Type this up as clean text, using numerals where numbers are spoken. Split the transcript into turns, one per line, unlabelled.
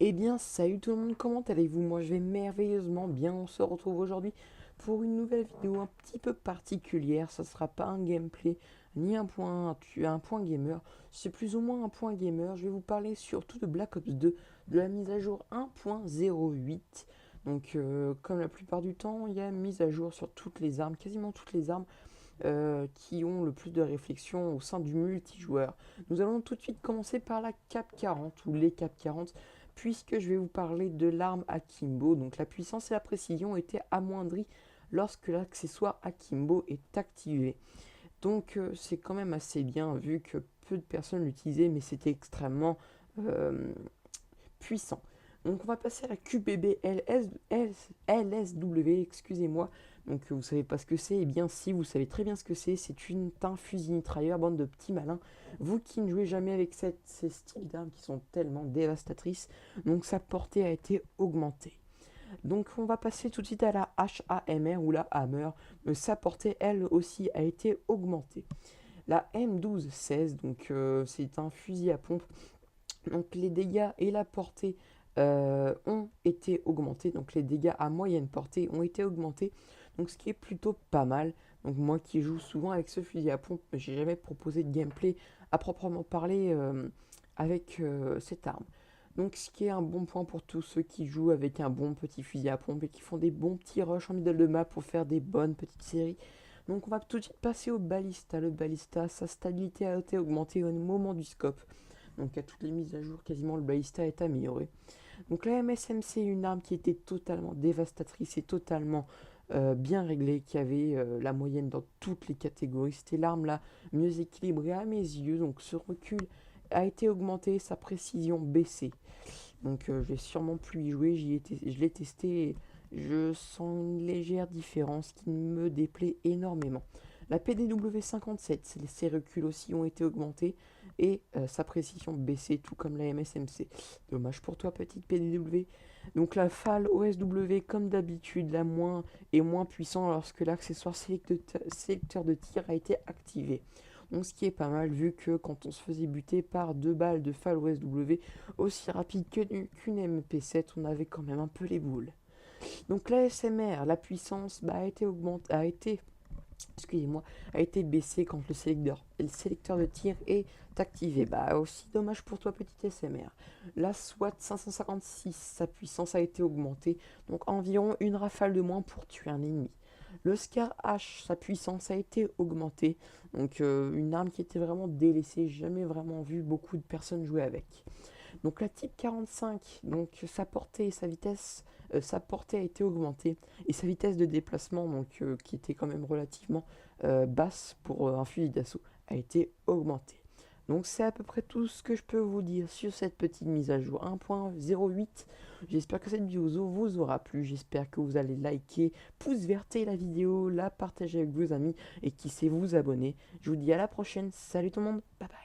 Eh bien, salut tout le monde, comment allez-vous? Moi, je vais merveilleusement bien. On se retrouve aujourd'hui pour une nouvelle vidéo un petit peu particulière. Ça sera pas un gameplay ni un point gamer. C'est plus ou moins un point gamer. Je vais vous parler surtout de Black Ops 2, de la mise à jour 1.08. Donc, comme la plupart du temps, il y a mise à jour sur toutes les armes, quasiment toutes les armes qui ont le plus de réflexion au sein du multijoueur. Nous allons tout de suite commencer par la Cap 40 ou les Cap 40 puisque je vais vous parler de l'arme Akimbo. Donc la puissance et la précision étaient amoindries lorsque l'accessoire Akimbo est activé. Donc c'est quand même assez bien vu que peu de personnes l'utilisaient mais c'était extrêmement euh, puissant. Donc on va passer à la QBB LSW, excusez-moi. Donc vous savez pas ce que c'est, et bien si vous savez très bien ce que c'est un fusil mitrailleur, bande de petits malins. Vous qui ne jouez jamais avec ces styles d'armes qui sont tellement dévastatrices, donc sa portée a été augmentée. Donc on va passer tout de suite à la HAMR ou la Hammer. Sa portée elle aussi a été augmentée. La M1216, donc c'est un fusil à pompe, donc les dégâts et la portée ont été augmentés. Donc les dégâts à moyenne portée ont été augmentés. Donc ce qui est plutôt pas mal. Donc moi qui joue souvent avec ce fusil à pompe, j'ai jamais proposé de gameplay à proprement parler avec cette arme. Donc ce qui est un bon point pour tous ceux qui jouent avec un bon petit fusil à pompe et qui font des bons petits rushs en middle de map pour faire des bonnes petites séries. Donc on va tout de suite passer au balista. Le balista, sa stabilité a été augmentée au moment du scope. Donc à toutes les mises à jour, quasiment le balista est amélioré. Donc la MSMC, une arme qui était totalement dévastatrice et totalement bien réglée, qui avait la moyenne dans toutes les catégories. C'était l'arme la mieux équilibrée à mes yeux. Donc ce recul a été augmenté, sa précision baissée. Donc je vais sûrement plus y jouer, je l'ai testé et je sens une légère différence qui me déplaît énormément. La PDW57, ses reculs aussi ont été augmentés et sa précision baissée, tout comme la MSMC. Dommage pour toi, petite PDW. Donc la FAL OSW, comme d'habitude, la moins est moins puissant lorsque l'accessoire sélecteur de tir a été activé. Donc ce qui est pas mal vu que quand on se faisait buter par deux balles de FAL OSW aussi rapide qu'une MP7, on avait quand même un peu les boules. Donc la SMR, la puissance a été augmentée, excusez-moi, a été baissée quand le sélecteur de tir est activé. Bah aussi dommage pour toi petit SMR. La SWAT 556, sa puissance a été augmentée, donc environ une rafale de moins pour tuer un ennemi. Le Scar H, sa puissance a été augmentée, donc une arme qui était vraiment délaissée, jamais vraiment vu beaucoup de personnes jouer avec. Donc la Type 45, donc sa portée et sa vitesse, sa portée a été augmentée et sa vitesse de déplacement, donc qui était quand même relativement basse pour un fusil d'assaut, a été augmentée. Donc c'est à peu près tout ce que je peux vous dire sur cette petite mise à jour 1.08. J'espère que cette vidéo vous aura plu, j'espère que vous allez liker, pouce vert la vidéo, la partager avec vos amis et qui sait vous abonner. Je vous dis à la prochaine, salut tout le monde, bye bye.